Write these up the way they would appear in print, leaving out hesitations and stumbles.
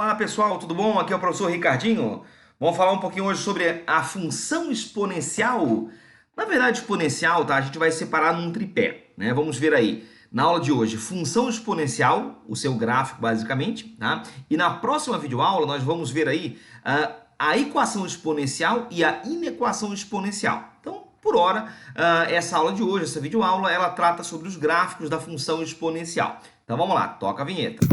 Olá pessoal, tudo bom? Aqui é o professor Ricardinho. Vamos falar um pouquinho hoje sobre a função exponencial. Na verdade, exponencial, tá? A gente vai separar num tripé, né? Vamos ver aí, na aula de hoje, função exponencial, o seu gráfico basicamente, tá? E na próxima videoaula nós vamos ver aí a equação exponencial e a inequação exponencial. Então, por hora, essa aula de hoje, essa videoaula, ela trata sobre os gráficos da função exponencial. Então vamos lá, toca a vinheta.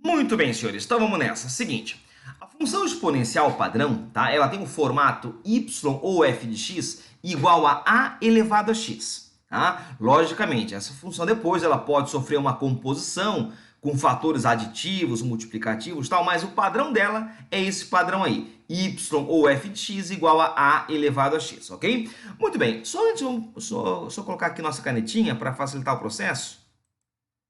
Muito bem, senhores, então vamos nessa. Seguinte, a função exponencial padrão, tá? Ela tem o formato y ou f de x igual a elevado a x. Tá? Logicamente, essa função depois ela pode sofrer uma composição com fatores aditivos, multiplicativos, tal, mas o padrão dela é esse padrão aí, y ou f de x igual a elevado a x, ok? Muito bem, só antes, só colocar aqui nossa canetinha para facilitar o processo.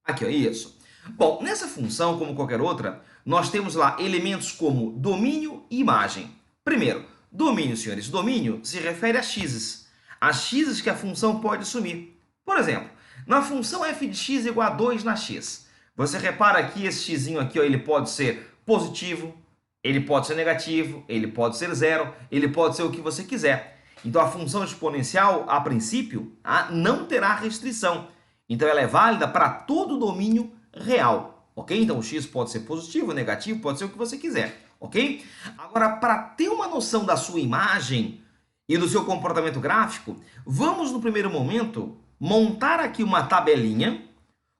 Aqui, ó, isso. Bom, nessa função, como qualquer outra, nós temos lá elementos como domínio e imagem. Primeiro, domínio, senhores. Domínio se refere a x's. A x's que a função pode assumir. Por exemplo, na função f de x igual a 2 na x. Você repara que esse xzinho aqui, ó, ele pode ser positivo, ele pode ser negativo, ele pode ser zero, ele pode ser o que você quiser. Então, a função exponencial, a princípio, não terá restrição. Então, ela é válida para todo domínio real, ok? Então, o x pode ser positivo, negativo, pode ser o que você quiser, ok? Agora, para ter uma noção da sua imagem e do seu comportamento gráfico, vamos, no primeiro momento, montar aqui uma tabelinha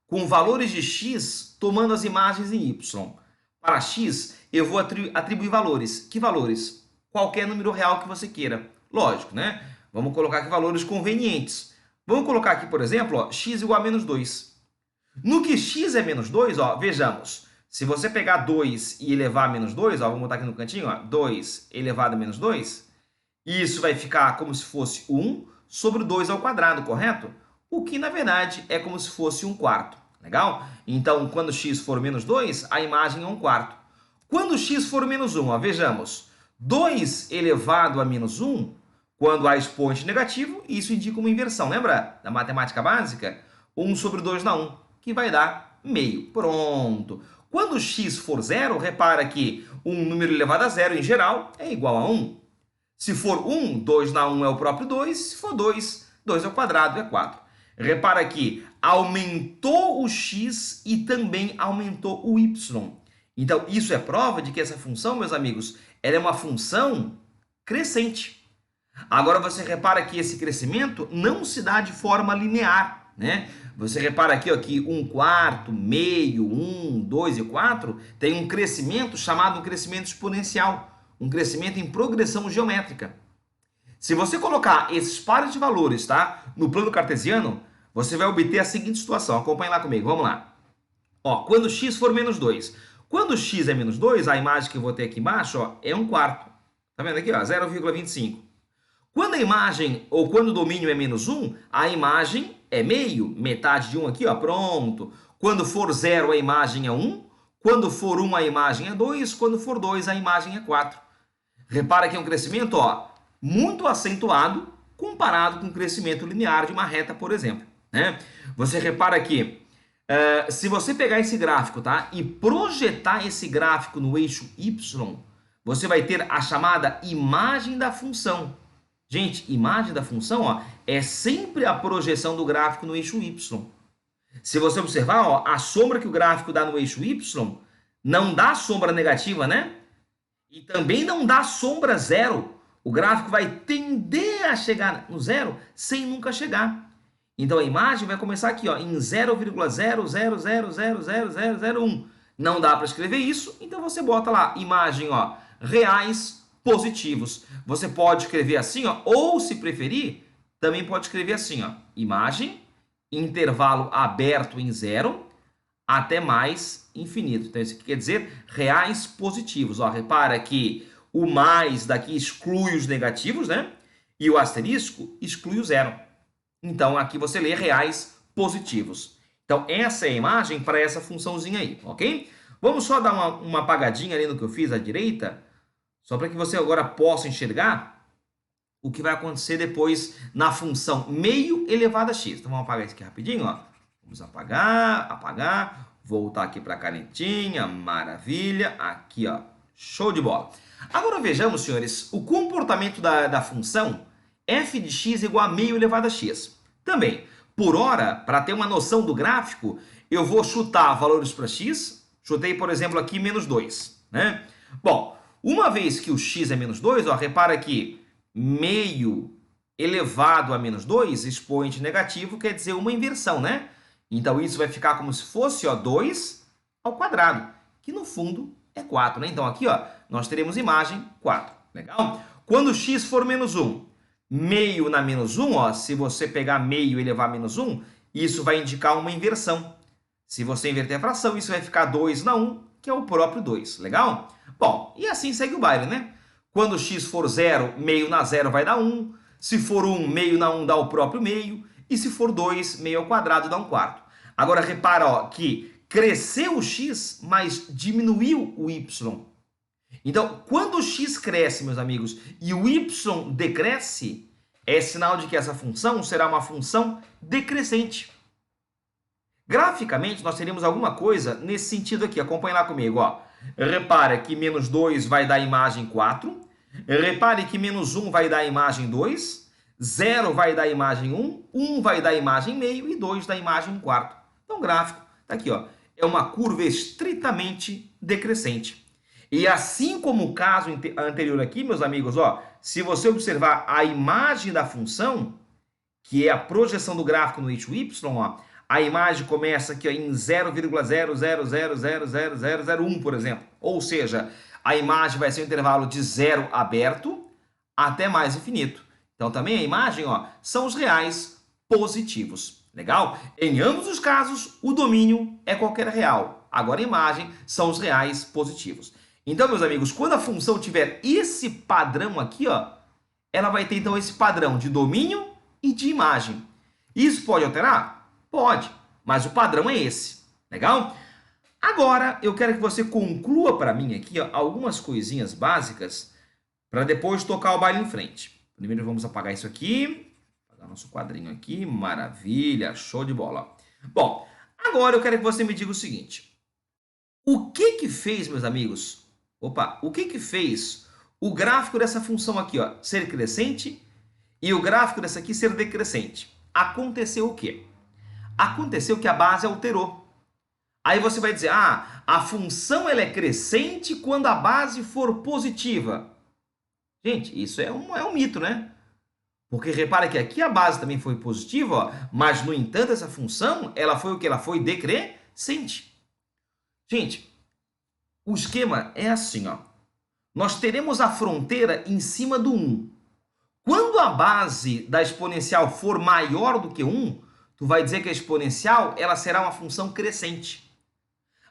com valores de x tomando as imagens em y. Para x, eu vou atribuir valores. Que valores? Qualquer número real que você queira. Lógico, né? Vamos colocar aqui valores convenientes. Vamos colocar aqui, por exemplo, ó, x igual a menos 2. No que x é menos 2, ó, vejamos. Se você pegar 2 e elevar a menos 2, ó, vamos botar aqui no cantinho, ó, 2 elevado a menos 2, isso vai ficar como se fosse 1 sobre 2 ao quadrado, correto? O que, na verdade, é como se fosse 1/4. Legal? Então, quando x for menos 2, a imagem é 1/4. Quando x for menos 1, ó, vejamos. 2 elevado a menos 1, quando há expoente negativo, isso indica uma inversão. Lembra da matemática básica? 1 sobre 2 dá 1, que vai dar meio. Pronto. Quando x for zero, repara que um número elevado a zero, em geral, é igual a 1. Se for 1, 2 na 1 é o próprio 2. Se for 2, 2 ao quadrado é 4. Repara que aumentou o x e também aumentou o y. Então, isso é prova de que essa função, meus amigos, ela é uma função crescente. Agora, você repara que esse crescimento não se dá de forma linear, né? Você repara aqui ó, que 1/4, meio, 1, 2 e 4 tem um crescimento chamado crescimento exponencial, um crescimento em progressão geométrica. Se você colocar esses pares de valores, tá, no plano cartesiano, você vai obter a seguinte situação. Acompanhe lá comigo, vamos lá. Ó, quando x for menos 2. Quando x é menos 2, a imagem que eu vou ter aqui embaixo ó, é 1/4. Tá vendo aqui? 0,25. Quando a imagem, ou quando o domínio é menos 1, a imagem é meio, metade de 1 aqui, ó, pronto. Quando for 0, a imagem é 1. Quando for 1, a imagem é 2. Quando for 2, a imagem é 4. Repara que é um crescimento ó, muito acentuado comparado com o crescimento linear de uma reta, por exemplo. Né? Você repara que, se você pegar esse gráfico tá, e projetar esse gráfico no eixo y, você vai ter a chamada imagem da função. Gente, imagem da função ó, é sempre a projeção do gráfico no eixo y. Se você observar, ó, a sombra que o gráfico dá no eixo y não dá sombra negativa, né? E também não dá sombra zero. O gráfico vai tender a chegar no zero sem nunca chegar. Então a imagem vai começar aqui ó, em 0,000000001. Não dá para escrever isso, então você bota lá imagem ó, reais positivos. Você pode escrever assim, ó, ou se preferir, também pode escrever assim, ó, imagem, intervalo aberto em 0, até mais infinito. Então isso aqui quer dizer reais positivos. Ó, repara que o mais daqui exclui os negativos, né? E o asterisco exclui o zero. Então aqui você lê reais positivos. Então essa é a imagem para essa funçãozinha aí, ok? Vamos só dar uma apagadinha ali no que eu fiz à direita, só para que você agora possa enxergar. o que vai acontecer depois na função meio elevado a x. Então, vamos apagar isso aqui rapidinho, ó. Vamos apagar, apagar, voltar aqui para a canetinha, maravilha, aqui, ó, show de bola. Agora vejamos, senhores, o comportamento da função f de x igual a meio elevado a x. Também, por hora, para ter uma noção do gráfico, eu vou chutar valores para x, chutei, por exemplo, aqui menos 2, né? Bom, uma vez que o x é menos 2, ó, repara que meio elevado a menos 2, expoente negativo, quer dizer uma inversão, né? Então, isso vai ficar como se fosse, ó, 2 ao quadrado, que no fundo é 4, né? Então, aqui, ó, nós teremos imagem 4. Legal? Quando x for menos 1, meio na menos 1, ó, se você pegar meio e elevar a menos 1, isso vai indicar uma inversão. Se você inverter a fração, isso vai ficar 2 na 1, que é o próprio 2. Legal? Bom, e assim segue o baile, né? Quando x for 0, meio na 0 vai dar 1. Se for 1, meio na 1 dá o próprio meio. E se for 2, meio ao quadrado dá 1/4. Agora, repara, ó, que cresceu o x, mas diminuiu o y. Então, quando o x cresce, meus amigos, e o y decresce, é sinal de que essa função será uma função decrescente. Graficamente, nós teremos alguma coisa nesse sentido aqui. Acompanhe lá comigo, ó. Repare que menos 2 vai dar a imagem 4. Repare que menos 1 vai dar a imagem 2. 0 vai dar a imagem 1. 1 vai dar a imagem meio e 2 dá a imagem 1/4. Então, o gráfico está aqui, ó. É uma curva estritamente decrescente. E assim como o caso anterior aqui, meus amigos, ó, se você observar a imagem da função, que é a projeção do gráfico no eixo y, ó, a imagem começa aqui ó, em 0,000000001, por exemplo. Ou seja, a imagem vai ser um intervalo de 0 aberto até mais infinito. Então, também a imagem ó, são os reais positivos. Legal? Em ambos os casos, o domínio é qualquer real. Agora, a imagem são os reais positivos. Então, meus amigos, quando a função tiver esse padrão aqui, ó, ela vai ter, então, esse padrão de domínio e de imagem. Isso pode alterar? Pode, mas o padrão é esse. Legal? Agora, eu quero que você conclua para mim aqui ó, algumas coisinhas básicas para depois tocar o baile em frente. Primeiro, vamos apagar isso aqui. Apagar nosso quadrinho aqui. Maravilha, show de bola. Bom, agora eu quero que você me diga o seguinte. O que fez, meus amigos? O que fez o gráfico dessa função aqui ó, ser crescente e o gráfico dessa aqui ser decrescente? Aconteceu o quê? Aconteceu que a base alterou. Aí você vai dizer, a função ela é crescente quando a base for positiva. Gente, isso é um mito, né? Porque repara que aqui a base também foi positiva, ó, mas, no entanto, essa função ela foi o que? Ela foi decrescente. Gente, o esquema é assim, ó. Nós teremos a fronteira em cima do 1. Quando a base da exponencial for maior do que 1, tu vai dizer que a exponencial ela será uma função crescente.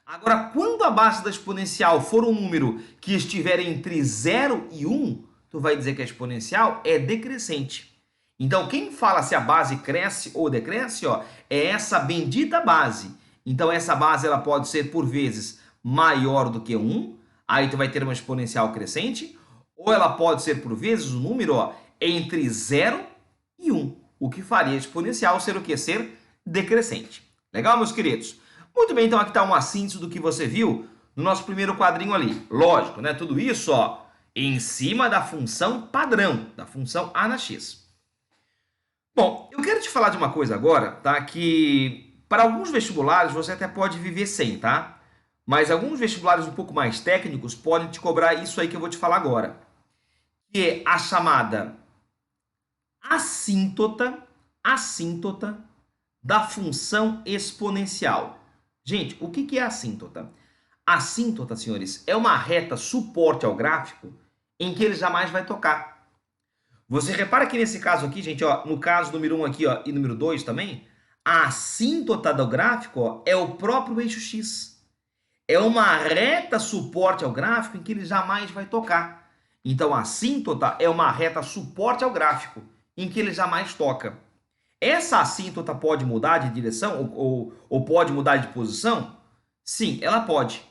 Agora, quando a base da exponencial for um número que estiver entre 0 e 1, tu vai dizer que a exponencial é decrescente. Então, quem fala se a base cresce ou decresce, ó, é essa bendita base. Então, essa base ela pode ser, por vezes, maior do que 1, aí tu vai ter uma exponencial crescente, ou ela pode ser, por vezes, um número ó, entre 0 e 1, o que faria a exponencial ser o que? Ser decrescente. Legal, meus queridos? Muito bem, então aqui está uma síntese do que você viu no nosso primeiro quadrinho ali. Lógico, né? Tudo isso ó, em cima da função padrão, da função a na x. Bom, eu quero te falar de uma coisa agora, tá? Que para alguns vestibulares você até pode viver sem, tá? Mas alguns vestibulares um pouco mais técnicos podem te cobrar isso aí que eu vou te falar agora. Que é a chamada assíntota da função exponencial. Gente, o que é assíntota? Assíntota, senhores, é uma reta suporte ao gráfico em que ele jamais vai tocar. Você repara que nesse caso aqui, gente, ó, no caso número 1 aqui ó, e número 2 também, a assíntota do gráfico ó, é o próprio eixo x. É uma reta suporte ao gráfico em que ele jamais vai tocar. Então, a assíntota é uma reta suporte ao gráfico em que ele jamais toca. Essa assíntota pode mudar de direção ou pode mudar de posição? Sim, ela pode.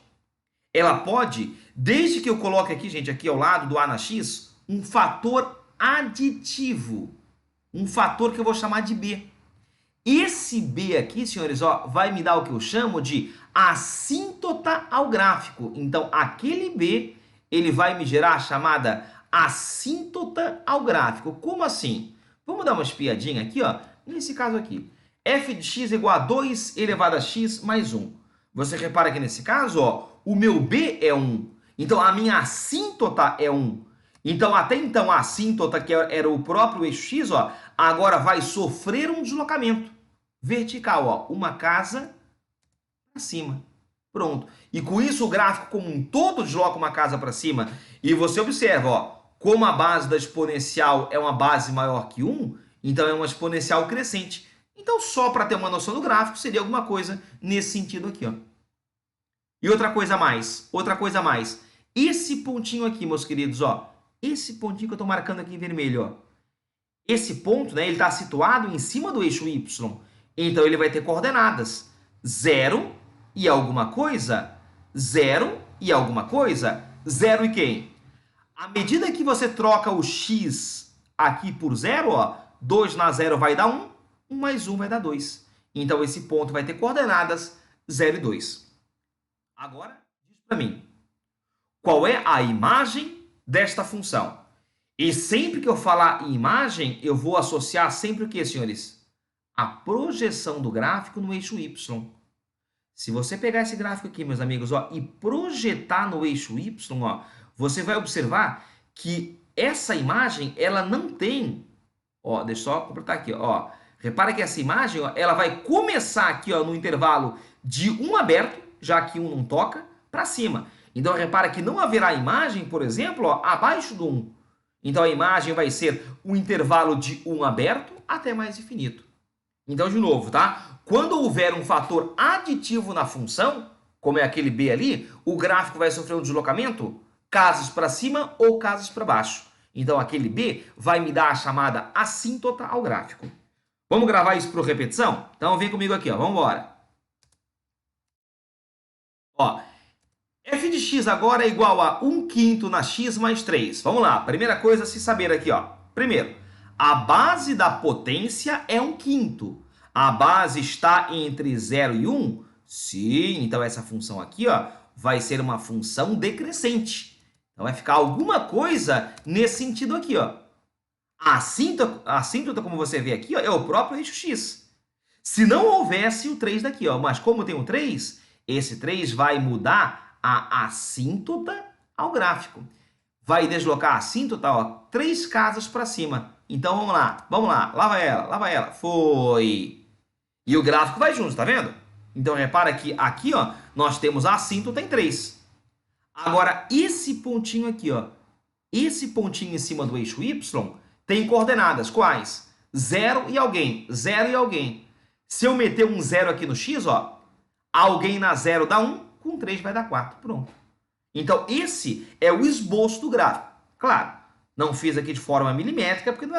Ela pode, desde que eu coloque aqui, gente, aqui ao lado do a na x, um fator aditivo, um fator que eu vou chamar de B. Esse B aqui, senhores, ó, vai me dar o que eu chamo de assíntota ao gráfico. Então, aquele B, ele vai me gerar a chamada assíntota ao gráfico. Como assim? Vamos dar uma espiadinha aqui, ó. Nesse caso aqui, f de x igual a 2 elevado a x mais 1. Você repara que nesse caso, ó, o meu B é 1. Então, a minha assíntota é 1. Então, até então, a assíntota, que era o próprio eixo x, ó, agora vai sofrer um deslocamento vertical, ó, uma casa para cima. Pronto. E com isso, o gráfico como um todo desloca uma casa para cima. E você observa, ó, como a base da exponencial é uma base maior que 1, então é uma exponencial crescente. Então, só para ter uma noção do gráfico, seria alguma coisa nesse sentido aqui, ó. E outra coisa a mais. Esse pontinho aqui, meus queridos, ó, esse pontinho que eu estou marcando aqui em vermelho, ó, esse ponto, né, ele está situado em cima do eixo y. Então, ele vai ter coordenadas 0 e alguma coisa, 0 e alguma coisa, 0 e quem? À medida que você troca o x aqui por 0, ó, 2 na 0 vai dar 1, 1 mais 1 vai dar 2. Então, esse ponto vai ter coordenadas 0 e 2. Agora, diz para mim, qual é a imagem desta função? E sempre que eu falar em imagem, eu vou associar sempre o que, senhores? A projeção do gráfico no eixo y. Se você pegar esse gráfico aqui, meus amigos, ó, e projetar no eixo y, ó, você vai observar que essa imagem, ela não tem... Ó, deixa eu só completar aqui, ó. Repara que essa imagem, ó, ela vai começar aqui, ó, no intervalo de 1 aberto, já que 1 não toca, para cima. Então, repara que não haverá imagem, por exemplo, ó, abaixo do 1. Então, a imagem vai ser um intervalo de 1 aberto até mais infinito. Então, de novo, tá? Quando houver um fator aditivo na função, como é aquele B ali, o gráfico vai sofrer um deslocamento, casos para cima ou casos para baixo. Então, aquele B vai me dar a chamada assíntota ao gráfico. Vamos gravar isso por repetição? Então, vem comigo aqui, ó. Vamos embora. Ó, f de x agora é igual a 1/5 na x mais 3. Vamos lá, primeira coisa a se saber aqui, ó. Primeiro, a base da potência é 1/5. A base está entre 0 e 1? Sim, então essa função aqui, ó, vai ser uma função decrescente. Então vai ficar alguma coisa nesse sentido aqui, ó. A assíntota, como você vê aqui, ó, é o próprio eixo x. Se não houvesse o 3 daqui, ó, mas como tem o 3, esse 3 vai mudar a assíntota ao gráfico. Vai deslocar a assíntota, ó, 3 casas para cima. Então vamos lá, lá vai ela, foi. E o gráfico vai junto, tá vendo? Então repara que aqui, ó, nós temos a assíntota em 3. Agora, esse pontinho aqui, ó, esse pontinho em cima do eixo y tem coordenadas quais? 0 e alguém, 0 e alguém. Se eu meter um 0 aqui no x, ó, alguém na 0 dá 1, com 3 vai dar 4, pronto. Então, esse é o esboço do gráfico. Claro, não fiz aqui de forma milimétrica, porque não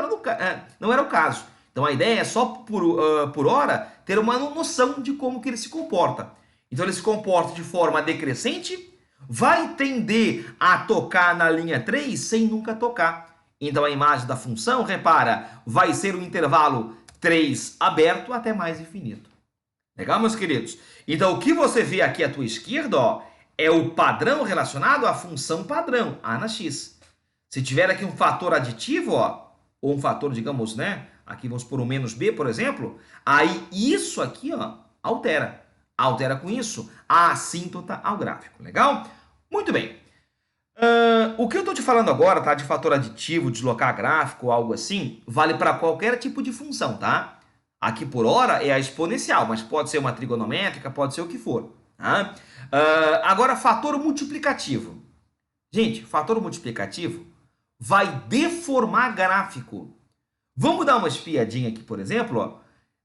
era o caso. Então, a ideia é só, por hora, ter uma noção de como que ele se comporta. Então, ele se comporta de forma decrescente, vai tender a tocar na linha 3 sem nunca tocar. Então, a imagem da função, repara, vai ser um intervalo 3 aberto até mais infinito. Legal, meus queridos? Então, o que você vê aqui à tua esquerda, ó, é o padrão relacionado à função padrão, A na x. Se tiver aqui um fator aditivo, ó, ou um fator, digamos, né? Aqui vamos por um menos b, por exemplo. Aí isso aqui, ó, altera. Altera com isso a assíntota ao gráfico. Legal? Muito bem. O que eu estou te falando agora, tá? De fator aditivo, deslocar gráfico, algo assim, vale para qualquer tipo de função, tá? Aqui por hora é a exponencial, mas pode ser uma trigonométrica, pode ser o que for. Tá? Agora, fator multiplicativo. Gente, fator multiplicativo vai deformar gráfico. Vamos dar uma espiadinha aqui, por exemplo, ó,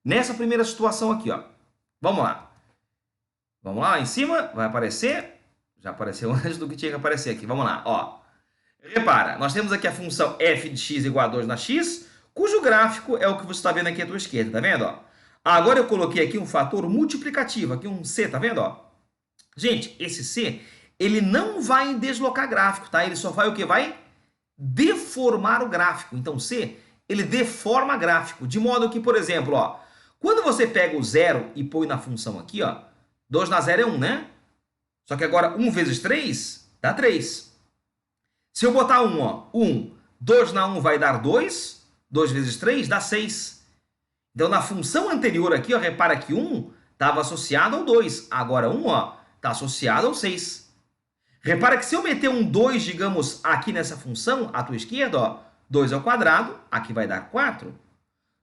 nessa primeira situação aqui, ó. Vamos lá. Vamos lá, em cima, vai aparecer. Já apareceu antes do que tinha que aparecer aqui. Vamos lá, ó. Repara, nós temos aqui a função f de x igual a 2 na x, cujo gráfico é o que você está vendo aqui à tua esquerda, tá vendo? Ó? Agora eu coloquei aqui um fator multiplicativo, aqui um c, tá vendo? Ó? Gente, esse c, ele não vai deslocar gráfico, tá? Ele só vai o quê? Vai deformar o gráfico. Então, C, ele deforma gráfico, de modo que, por exemplo, ó, quando você pega o 0 e põe na função aqui, ó, 2 na 0 é 1, né? Só que agora 1 vezes 3 dá 3. Se eu botar 1, ó, 1, 2 na 1 vai dar 2, 2 vezes 3 dá 6. Então, na função anterior aqui, ó, repara que 1 estava associado ao 2. Agora 1 está associado ao 6. Repara que se eu meter um 2, digamos, aqui nessa função, à tua esquerda, ó, 2 ao quadrado, aqui vai dar 4.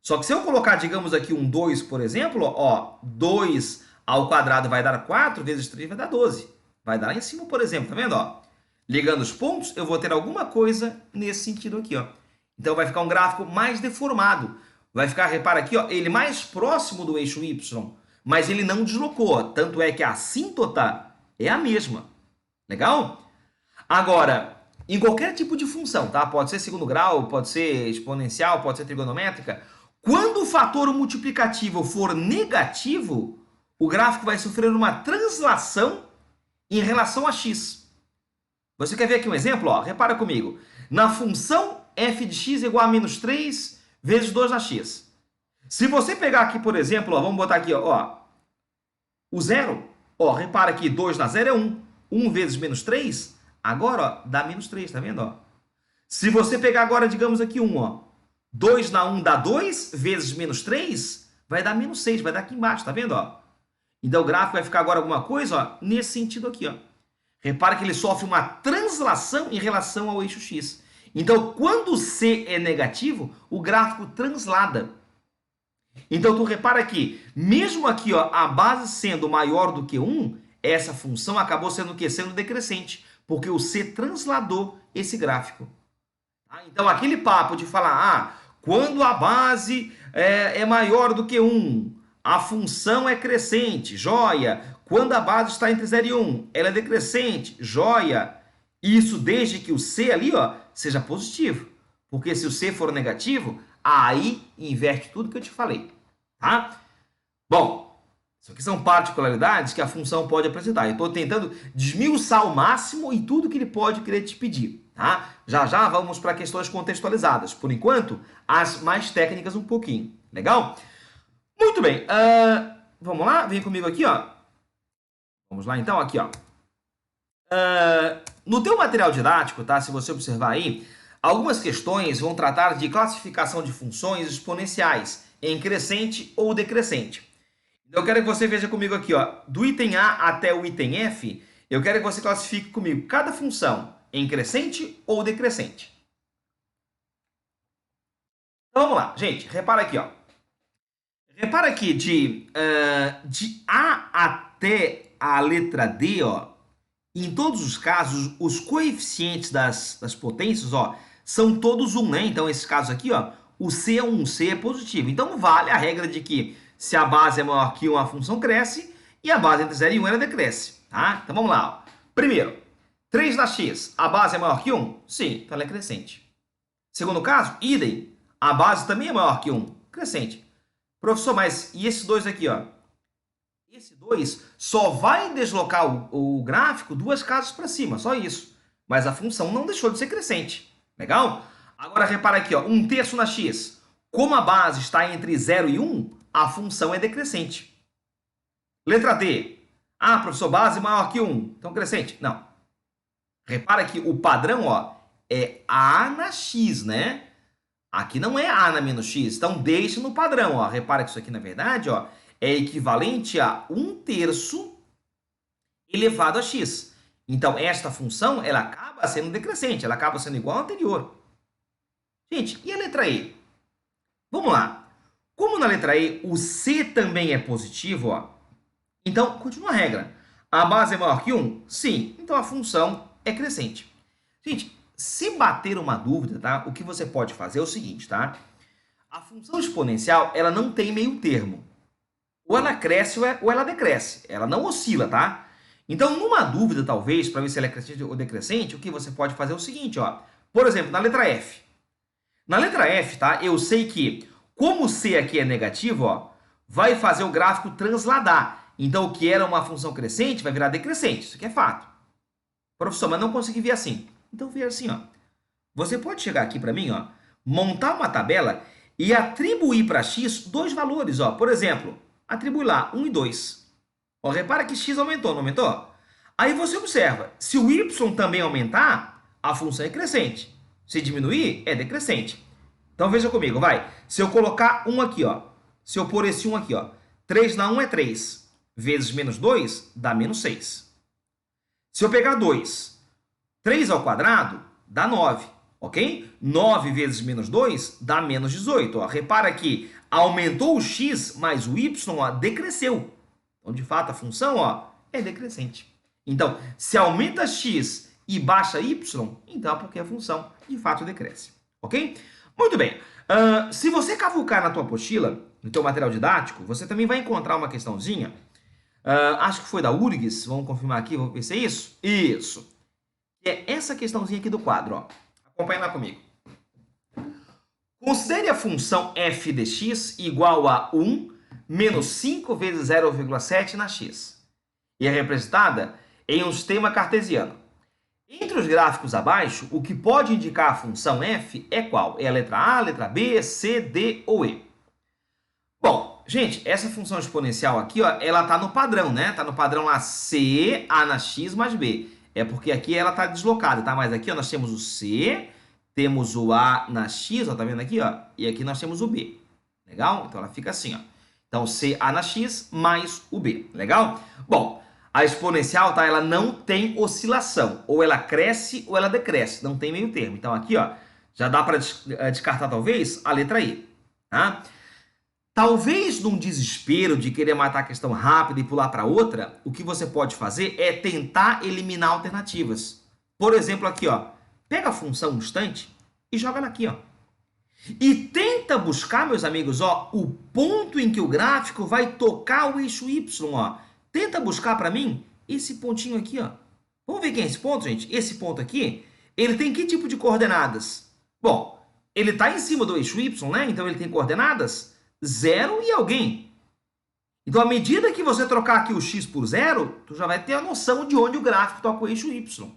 Só que se eu colocar, digamos, aqui um 2, por exemplo, ó, 2 ao quadrado vai dar 4, vezes 3 vai dar 12. Vai dar lá em cima, por exemplo, tá vendo? Ó? Ligando os pontos, eu vou ter alguma coisa nesse sentido aqui, ó. Então vai ficar um gráfico mais deformado. Vai ficar, repara aqui, ó, ele mais próximo do eixo Y, mas ele não deslocou. Tanto é que a assíntota é a mesma. Legal? Agora, em qualquer tipo de função, tá? Pode ser segundo grau, pode ser exponencial, pode ser trigonométrica. Quando o fator multiplicativo for negativo, o gráfico vai sofrer uma translação em relação a x. Você quer ver aqui um exemplo? Ó, repara comigo. Na função f de x igual a menos 3 vezes 2 na x. Se você pegar aqui, por exemplo, ó, vamos botar aqui, ó, o zero, ó, repara aqui, 2 na 0 é 1. 1 vezes menos 3, agora, ó, dá menos 3, tá vendo? Ó? Se você pegar agora, digamos aqui 1, ó, 2 na 1 dá 2, vezes menos 3, vai dar menos 6, vai dar aqui embaixo, tá vendo? Ó? Então o gráfico vai ficar agora alguma coisa, ó, nesse sentido aqui, ó. Repara que ele sofre uma translação em relação ao eixo x. Então, quando C é negativo, o gráfico translada. Então, tu repara aqui, mesmo aqui, ó, a base sendo maior do que 1, essa função acabou sendo o quê? Sendo decrescente, porque o C transladou esse gráfico. Então, aquele papo de falar, quando a base é maior do que 1, a função é crescente, joia. Quando a base está entre 0 e 1, ela é decrescente, joia. Isso desde que o C ali, ó, seja positivo. Porque se o C for negativo, aí inverte tudo que eu te falei. Tá? Bom, isso aqui são particularidades que a função pode apresentar. Eu estou tentando desmiuçar ao máximo em tudo que ele pode querer te pedir. Tá? Já já vamos para questões contextualizadas. Por enquanto, as mais técnicas um pouquinho. Legal? Muito bem. Vamos lá? Vem comigo aqui, ó. Vamos lá, então, aqui, ó. No teu material didático, tá? Se você observar aí, algumas questões vão tratar de classificação de funções exponenciais em crescente ou decrescente. Eu quero que você veja comigo aqui, ó, do item A até o item F, eu quero que você classifique comigo cada função em crescente ou decrescente. Então vamos lá, gente, repara aqui, ó. Repara aqui de A até a letra D, ó, em todos os casos, os coeficientes das potências, ó, são todos 1, né? Então, esses casos aqui, ó, o C é 1, C é positivo. Então, vale a regra de que se a base é maior que 1, a função cresce, e a base entre 0 e 1, ela decresce, tá? Então, vamos lá. Ó. Primeiro, 3 na x, a base é maior que 1? Sim, então ela é crescente. Segundo caso, idem, a base também é maior que 1, crescente. Professor, mas e esse 2 aqui, ó? Esse 2 só vai deslocar o gráfico 2 casas para cima, só isso. Mas a função não deixou de ser crescente. Legal? Agora, repara aqui, ó, 1/3 na x. Como a base está entre 0 e 1, a função é decrescente. Letra D. Professor, base maior que 1. Então, crescente? Não. Repara que o padrão, ó, é A na x, né? Aqui não é A na menos x. Então, deixa no padrão, ó. Repara que isso aqui, na verdade, ó, é equivalente a 1/3 elevado a x. Então, esta função, ela acaba sendo decrescente, ela acaba sendo igual à anterior. Gente, e a letra E? Vamos lá. Como na letra E o C também é positivo, ó, então, continua a regra. A base é maior que 1? Sim. Então, a função é crescente. Gente, se bater uma dúvida, tá? O que você pode fazer é o seguinte, tá? A função exponencial, ela não tem meio termo. Ou ela cresce ou ela decresce. Ela não oscila, tá? Então, numa dúvida, talvez, para ver se ela é crescente ou decrescente, o que você pode fazer é o seguinte, ó. Por exemplo, na letra F. Na letra F, tá? Eu sei que, como o C aqui é negativo, ó, vai fazer o gráfico transladar. Então, o que era uma função crescente vai virar decrescente. Isso aqui é fato. Professor, mas não consegui ver assim. Então, vê assim, ó. você pode chegar aqui para mim, ó, montar uma tabela e atribuir para x dois valores. Ó. Por exemplo, atribui lá 1 e 2. Ó, repara que x aumentou, não aumentou? Aí você observa, se o y também aumentar, a função é crescente. Se diminuir, é decrescente. Então veja comigo, vai. Se eu colocar 1 aqui, ó, se eu pôr esse 1 aqui, ó, 3 na 1 é 3, vezes menos 2 dá menos 6. Se eu pegar 2, 3 ao quadrado dá 9, ok? 9 vezes menos 2 dá menos 18. Ó. Repara que aumentou o x, mas o y ó, decresceu. Então, de fato, a função ó, é decrescente. Então, se aumenta x e baixa y, então é porque a função, de fato, decresce. Ok? Muito bem. Se você cavucar na tua apostila, no teu material didático, você também vai encontrar uma questãozinha. Acho que foi da URGS, vamos confirmar aqui, vamos ver se é isso. Isso. É essa questãozinha aqui do quadro. Ó. Acompanha lá comigo. Considere a função f de x igual a 1 menos 5 vezes 0,7 na x. E é representada em um sistema cartesiano. Entre os gráficos abaixo, o que pode indicar a função f é qual? É a letra A, letra B, C, D ou E? Bom, gente, essa função exponencial aqui, ó, ela está no padrão, né? Está no padrão lá C, A na x mais B. É porque aqui ela está deslocada, tá? Mas aqui ó, nós temos o C, temos o A na x, ó, tá vendo aqui, ó? E aqui nós temos o B. Legal? Então ela fica assim, ó. Então C, A na x mais o B. Legal? Bom, a exponencial, tá? Ela não tem oscilação. Ou ela cresce ou ela decresce. Não tem meio termo. Então aqui, ó, já dá para descartar talvez a letra E, tá? Talvez num desespero de querer matar a questão rápida e pular para outra, o que você pode fazer é tentar eliminar alternativas. Por exemplo, aqui, ó, pega a função instante e joga ela aqui, ó. E tenta buscar, meus amigos, ó, o ponto em que o gráfico vai tocar o eixo y, ó. Tenta buscar para mim esse pontinho aqui, ó. Vamos ver quem é esse ponto, gente? Esse ponto aqui, ele tem que tipo de coordenadas? Bom, ele está em cima do eixo y, né? Então ele tem coordenadas 0 e alguém. Então, à medida que você trocar aqui o x por 0, tu já vai ter a noção de onde o gráfico toca o eixo y.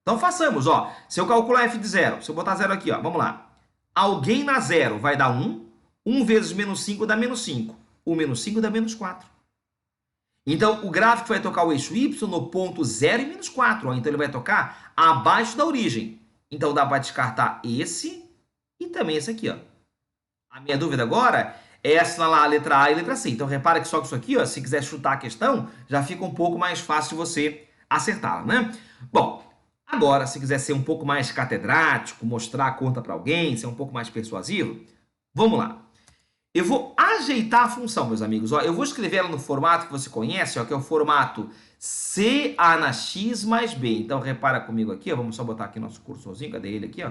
Então, façamos, ó. Se eu calcular f de 0, se eu botar 0 aqui, ó, vamos lá. Alguém na 0 vai dar 1. 1 vezes menos 5 dá menos 5. O menos 5 dá menos 4. Então, o gráfico vai tocar o eixo y no ponto 0 e menos 4. Ó. Então, ele vai tocar abaixo da origem. Então, dá para descartar esse e também esse aqui, ó. A minha dúvida agora é essa lá, a letra A e a letra C. Então, repara que só que isso aqui, ó, se quiser chutar a questão, já fica um pouco mais fácil de você acertá-la, né? Bom, agora, se quiser ser um pouco mais catedrático, mostrar a conta para alguém, ser um pouco mais persuasivo, vamos lá. Eu vou ajeitar a função, meus amigos. Ó, eu vou escrever ela no formato que você conhece, ó, que é o formato CA na x mais B. Então, repara comigo aqui, ó, vamos só botar aqui nosso cursorzinho, cadê ele aqui, ó?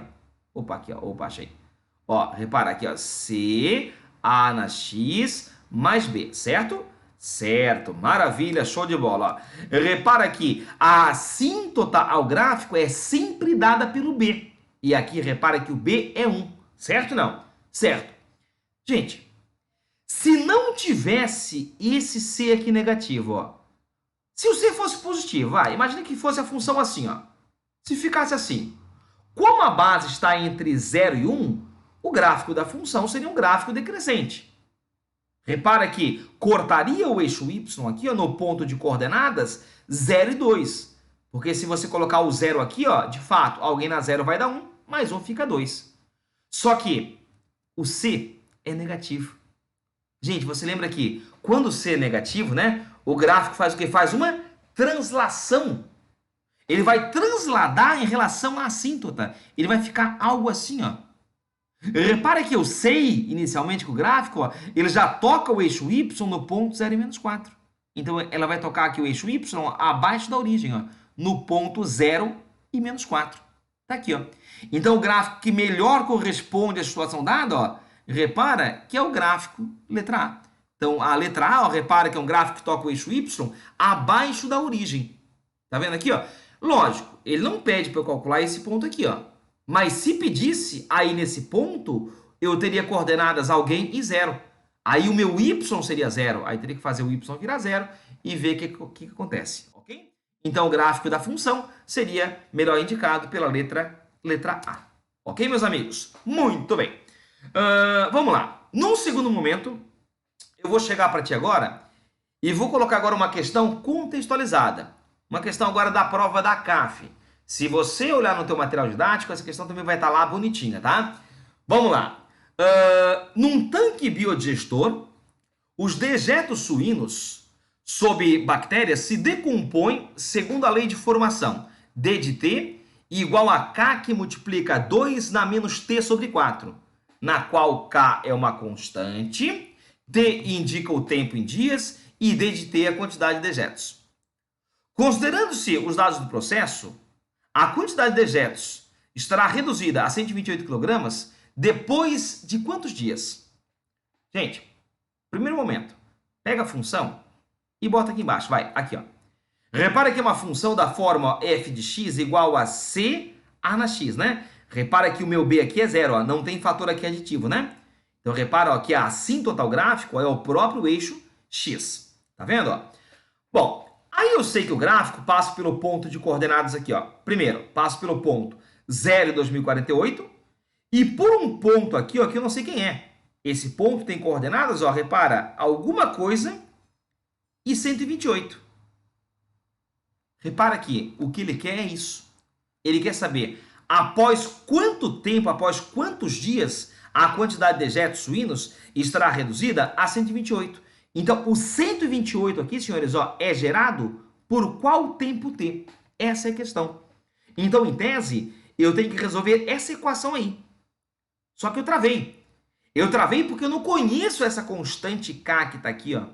Opa, aqui, ó, opa, achei. Ó, repara aqui, ó, C, A na x mais B, certo? Certo, maravilha, show de bola. Ó. Repara que a assíntota ao gráfico é sempre dada pelo B. E aqui, repara que o B é 1, certo ou não? Certo. Gente, se não tivesse esse C aqui negativo, ó. Se o C fosse positivo, vai, imagina que fosse a função assim, ó. Se ficasse assim, como a base está entre 0 e 1, o gráfico da função seria um gráfico decrescente. Repara que cortaria o eixo y aqui, ó, no ponto de coordenadas 0 e 2. Porque se você colocar o 0 aqui, ó, de fato, alguém na 0 vai dar 1, mais 1 fica 2. Só que o C é negativo. Gente, você lembra que quando o C é negativo, né, o gráfico faz o quê? Faz uma translação. Ele vai transladar em relação à assíntota. Ele vai ficar algo assim, ó. Repara que eu sei, inicialmente, que o gráfico, ó, ele já toca o eixo y no ponto 0 e menos 4. Então, ela vai tocar aqui o eixo y abaixo da origem, ó, no ponto 0 e menos 4. Tá aqui, ó. Então, o gráfico que melhor corresponde à situação dada, ó, repara que é o gráfico letra A. Então, a letra A, ó, repara que é um gráfico que toca o eixo y abaixo da origem. Tá vendo aqui, ó? Lógico, ele não pede para eu calcular esse ponto aqui, ó. Mas se pedisse, aí nesse ponto, eu teria coordenadas alguém e 0. Aí o meu y seria 0. Aí teria que fazer o y virar 0 e ver o que acontece, ok? Então, o gráfico da função seria melhor indicado pela letra A. Ok, meus amigos? Muito bem. Vamos lá. Num segundo momento, eu vou chegar para ti agora e vou colocar agora uma questão contextualizada. Uma questão agora da prova da CAF. Se você olhar no teu material didático, essa questão também vai estar lá bonitinha, tá? Vamos lá. Num tanque biodigestor, os dejetos suínos sob bactérias se decompõem segundo a lei de formação. D de T igual a K que multiplica 2 na menos T sobre 4, na qual K é uma constante, T indica o tempo em dias e D de T é a quantidade de dejetos. Considerando-se os dados do processo, a quantidade de dejetos estará reduzida a 128 kg depois de quantos dias? Gente, primeiro momento, pega a função e bota aqui embaixo. Vai, aqui, ó. Repara que é uma função da fórmula f de x igual a c a na x, né? Repara que o meu b aqui é zero, ó, não tem fator aqui aditivo, né? Então repara ó, que a assintotal gráfico é o próprio eixo x. Tá vendo? Ó? Bom, aí eu sei que o gráfico passa pelo ponto de coordenadas aqui. Ó. Primeiro, passa pelo ponto 0 e 2048 e por um ponto aqui, ó, que eu não sei quem é. Esse ponto tem coordenadas, ó, repara, alguma coisa e 128. Repara aqui, o que ele quer é isso. Ele quer saber após quanto tempo, após quantos dias, a quantidade de dejetos suínos estará reduzida a 128. Então, o 128 aqui, senhores, ó, é gerado por qual tempo t? Essa é a questão. Então, em tese, eu tenho que resolver essa equação aí. Só que eu travei. Eu travei porque eu não conheço essa constante k que está aqui, ó.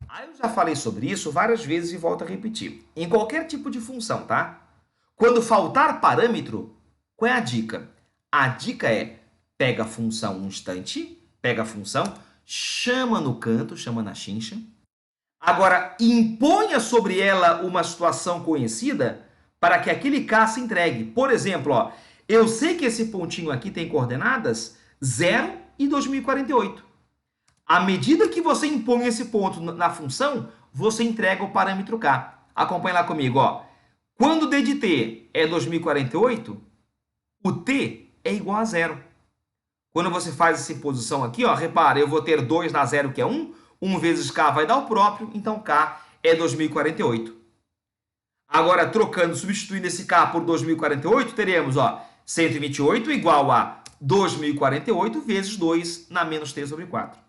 Aí eu já falei sobre isso várias vezes e volto a repetir. Em qualquer tipo de função, tá? Quando faltar parâmetro, qual é a dica? A dica é, pega a função um instante, pega a função, chama no canto, chama na chincha. Agora, imponha sobre ela uma situação conhecida para que aquele K se entregue. Por exemplo, ó, eu sei que esse pontinho aqui tem coordenadas 0 e 2048. À medida que você impõe esse ponto na função, você entrega o parâmetro k. Acompanhe lá comigo. Ó. Quando o d de t é 2048, o t é igual a zero. Quando você faz essa imposição aqui, ó, repara, eu vou ter 2 na zero, que é 1. 1 vezes k vai dar o próprio, então k é 2048. Agora, trocando, substituindo esse k por 2048, teremos ó, 128 igual a 2048 vezes 2 na menos t sobre 4.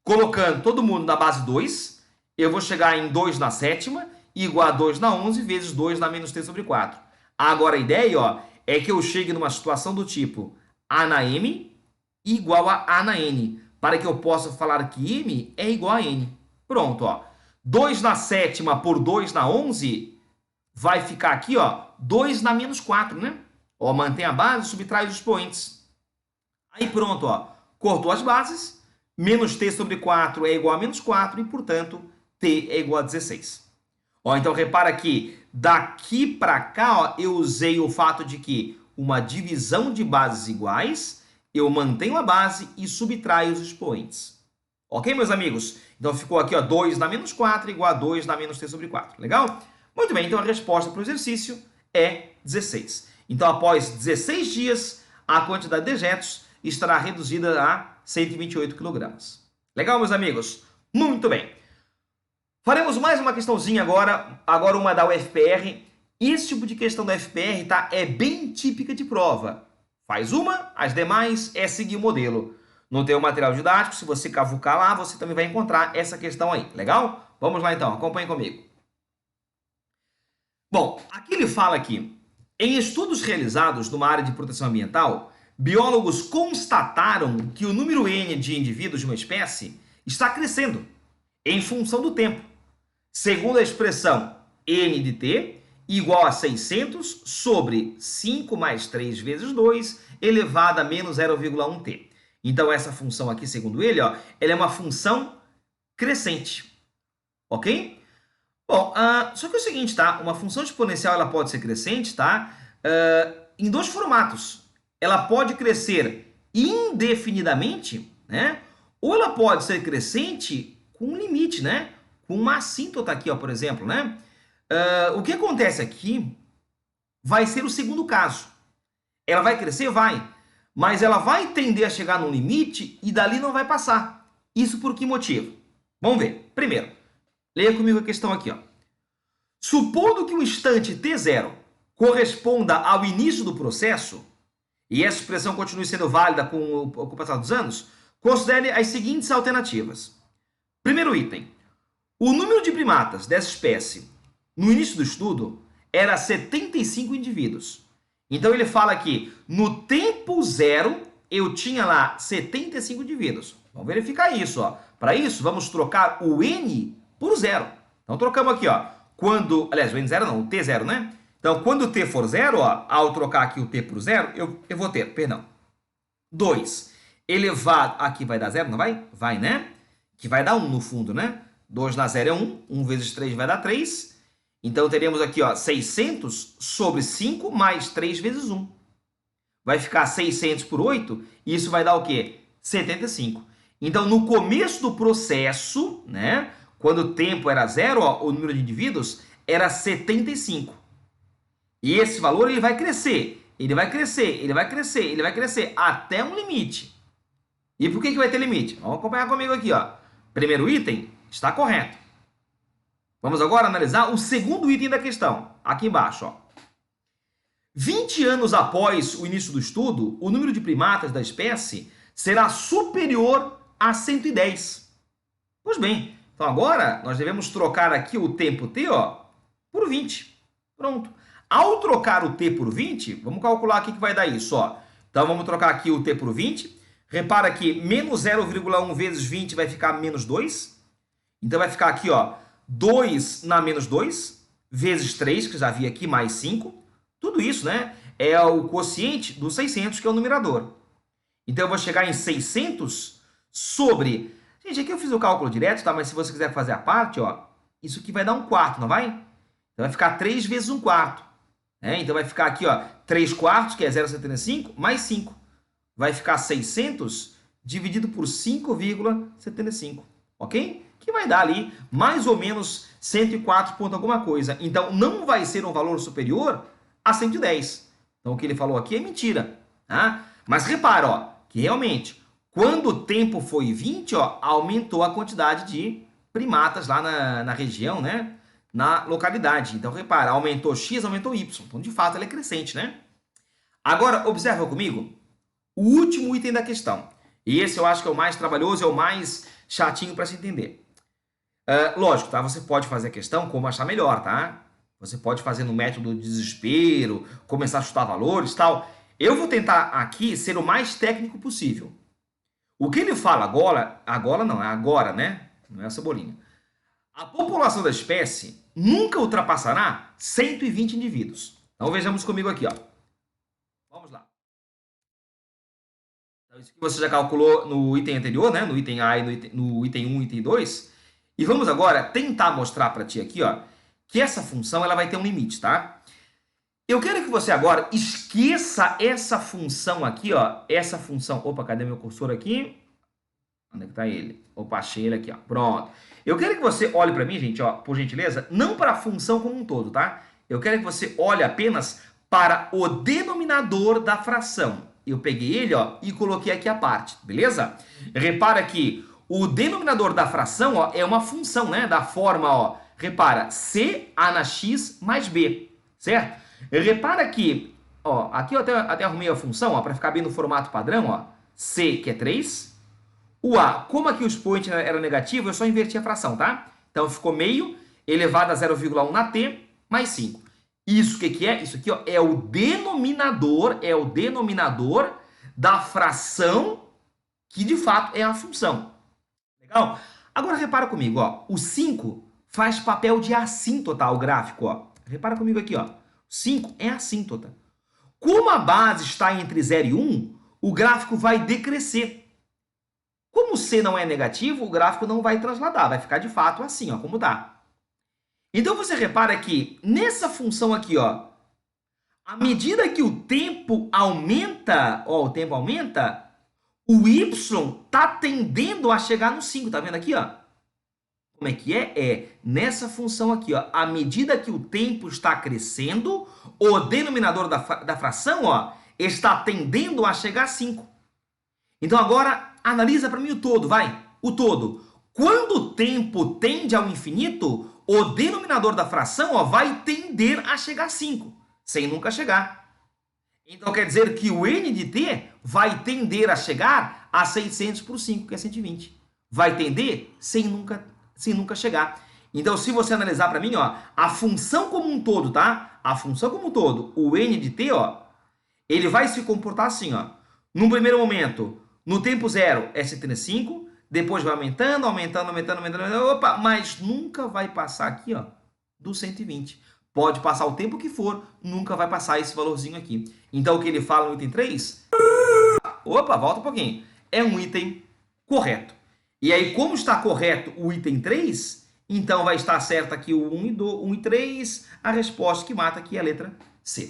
Colocando todo mundo na base 2, eu vou chegar em 2 na sétima, igual a 2 na 11, vezes 2 na menos t sobre 4. Agora a ideia ó, é que eu chegue numa situação do tipo A na M igual a A na N, para que eu possa falar que M é igual a N. Pronto, ó. 2 na sétima por 2 na 11 vai ficar aqui, ó, 2 na menos 4, né? Ó, mantém a base, subtrai os expoentes. Aí pronto, ó, cortou as bases. Menos t sobre 4 é igual a menos 4 e, portanto, t é igual a 16. Ó, então, repara que daqui para cá ó, eu usei o fato de que uma divisão de bases iguais, eu mantenho a base e subtraio os expoentes. Ok, meus amigos? Então, ficou aqui ó, 2 na menos 4 igual a 2 na menos t sobre 4. Legal? Muito bem, então a resposta para o exercício é 16. Então, após 16 dias, a quantidade de dejetos estará reduzida a 128 kg. Legal, meus amigos? Muito bem. Faremos mais uma questãozinha agora uma da UFPR. Esse tipo de questão da UFPR tá, é bem típica de prova. Faz uma, as demais é seguir o modelo. No teu material didático, se você cavucar lá, você também vai encontrar essa questão aí. Legal? Vamos lá então, acompanhe comigo. Bom, aqui ele fala que, em estudos realizados numa área de proteção ambiental, biólogos constataram que o número N de indivíduos de uma espécie está crescendo em função do tempo, segundo a expressão N de T igual a 600 sobre 5 mais 3 vezes 2 elevado a menos 0,1T. Então, essa função aqui, segundo ele, ó, ela é uma função crescente. Ok? Bom, só que é o seguinte, tá? Uma função exponencial ela pode ser crescente, tá? Em dois formatos. Ela pode crescer indefinidamente, né? Ou ela pode ser crescente com um limite, né? Com uma assíntota aqui, ó, por exemplo, né? O que acontece aqui vai ser o segundo caso. Ela vai crescer? Vai. Mas ela vai tender a chegar num limite e dali não vai passar. Isso por que motivo? Vamos ver. Primeiro, leia comigo a questão aqui, ó. Supondo que o instante t0 corresponda ao início do processo, e essa expressão continue sendo válida com o passar dos anos, considere as seguintes alternativas. Primeiro item. O número de primatas dessa espécie no início do estudo era 75 indivíduos. Então ele fala que no tempo zero eu tinha lá 75 indivíduos. Vamos verificar isso, ó. Para isso, vamos trocar o n por zero. Então trocamos aqui, ó. Quando, aliás, o n0 não, o t0, né? Então, quando o t for zero, ó, ao trocar aqui o t por zero, eu vou ter, perdão, 2 elevado, aqui vai dar zero, não vai? Vai, né? Que vai dar 1 no fundo, né? 2 na 0 é 1, 1 vezes 3 vai dar 3. Então, teremos aqui, ó, 600 sobre 5 mais 3 vezes 1. Vai ficar 600 por 8, e isso vai dar o quê? 75. Então, no começo do processo, né, quando o tempo era zero, ó, o número de indivíduos era 75. E esse valor ele vai crescer, ele vai crescer, ele vai crescer, ele vai crescer, até um limite. E por que vai ter limite? Vamos acompanhar comigo aqui, ó. Primeiro item está correto. Vamos agora analisar o segundo item da questão, aqui embaixo, ó. 20 anos após o início do estudo, o número de primatas da espécie será superior a 110. Pois bem, então agora nós devemos trocar aqui o tempo t, ó, por 20. Pronto. Ao trocar o t por 20, vamos calcular aqui que vai dar isso, ó. Então vamos trocar aqui o t por 20. Repara que menos 0,1 vezes 20 vai ficar menos 2. Então vai ficar aqui, ó, 2 na menos 2, vezes 3, que já havia aqui, mais 5. Tudo isso, né, é o quociente do 600, que é o numerador. Então eu vou chegar em 600 sobre... Gente, aqui eu fiz o cálculo direto, tá? Mas se você quiser fazer a parte, ó, isso aqui vai dar 1/4, não vai? Então vai ficar 3 vezes 1/4. Então vai ficar aqui, ó, 3 quartos, que é 0,75, mais 5. Vai ficar 600 dividido por 5,75, ok? Que vai dar ali mais ou menos 104 ponto alguma coisa. Então não vai ser um valor superior a 110. Então o que ele falou aqui é mentira, tá? Mas repara, ó, que realmente, quando o tempo foi 20, ó, aumentou a quantidade de primatas lá na região, né? Na localidade. Então, repara, aumentou x, aumentou y. Então, de fato, ela é crescente, né? Agora, observa comigo o último item da questão. E esse eu acho que é o mais trabalhoso, é o mais chatinho para se entender. Lógico, tá? Você pode fazer a questão como achar melhor, tá? Você pode fazer no método de desespero, começar a chutar valores e tal. Eu vou tentar aqui ser o mais técnico possível. O que ele fala agora, né? Não é a cebolinha. A população da espécie nunca ultrapassará 120 indivíduos. Então vejamos comigo aqui, ó. Vamos lá. Então, isso que você já calculou no item anterior, né? No item A e no item 1 e item 2. E vamos agora tentar mostrar para ti aqui, ó, que essa função ela vai ter um limite, tá? Eu quero que você agora esqueça essa função aqui, ó. Essa função... Opa, cadê meu cursor aqui? Onde é que tá ele? Opa, achei ele aqui, ó. Pronto. Eu quero que você olhe para mim, gente, ó, por gentileza, não para a função como um todo, tá? Eu quero que você olhe apenas para o denominador da fração. Eu peguei ele, ó, e coloquei aqui a parte, beleza? Repara que o denominador da fração, ó, é uma função, né? Da forma, ó, repara, c a na x mais b, certo? Repara que, ó, aqui eu até arrumei a função, ó, para ficar bem no formato padrão, ó, c, que é 3, o a, como aqui o expoente era negativo, eu só inverti a fração, tá? Então ficou meio elevado a 0,1 na t mais 5. Isso o que é? Isso aqui, ó, é o denominador da fração que de fato é a função. Legal? Agora repara comigo, ó, o 5 faz papel de assíntota ao gráfico, ó. Repara comigo aqui, ó. 5 é assíntota. Como a base está entre 0 e 1, o gráfico vai decrescer. Como C não é negativo, o gráfico não vai transladar, vai ficar de fato assim, ó, como tá. Então você repara que nessa função aqui, ó, à medida que o tempo aumenta, ó, o y está tendendo a chegar no 5, tá vendo aqui, ó? Como é que é? É nessa função aqui, ó, à medida que o tempo está crescendo, o denominador da fração, ó, está tendendo a chegar a 5. Então agora analisa para mim o todo, vai. O todo. Quando o tempo tende ao infinito, o denominador da fração, ó, vai tender a chegar a 5, sem nunca chegar. Então quer dizer que o n de t vai tender a chegar a 600 por 5, que é 120. Vai tender sem nunca chegar. Então, se você analisar para mim, ó, a função como um todo, tá? A função como um todo, o n de t, ó, ele vai se comportar assim, ó. Num primeiro momento, no tempo zero é 105, depois vai aumentando, opa, mas nunca vai passar aqui, ó, do 120. Pode passar o tempo que for, nunca vai passar esse valorzinho aqui. Então, o que ele fala no item 3, opa, volta um pouquinho, é um item correto. E aí, como está correto o item 3, então vai estar certo aqui o 1 e 3, a resposta que mata aqui é a letra C.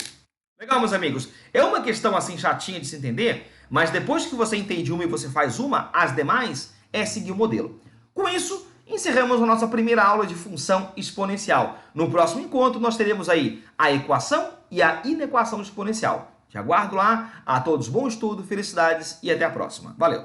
Legal, meus amigos? É uma questão assim chatinha de se entender, mas depois que você entende uma e você faz uma, as demais é seguir o modelo. Com isso, encerramos a nossa primeira aula de função exponencial. No próximo encontro, nós teremos aí a equação e a inequação exponencial. Te aguardo lá. A todos, bom estudo, felicidades e até a próxima. Valeu!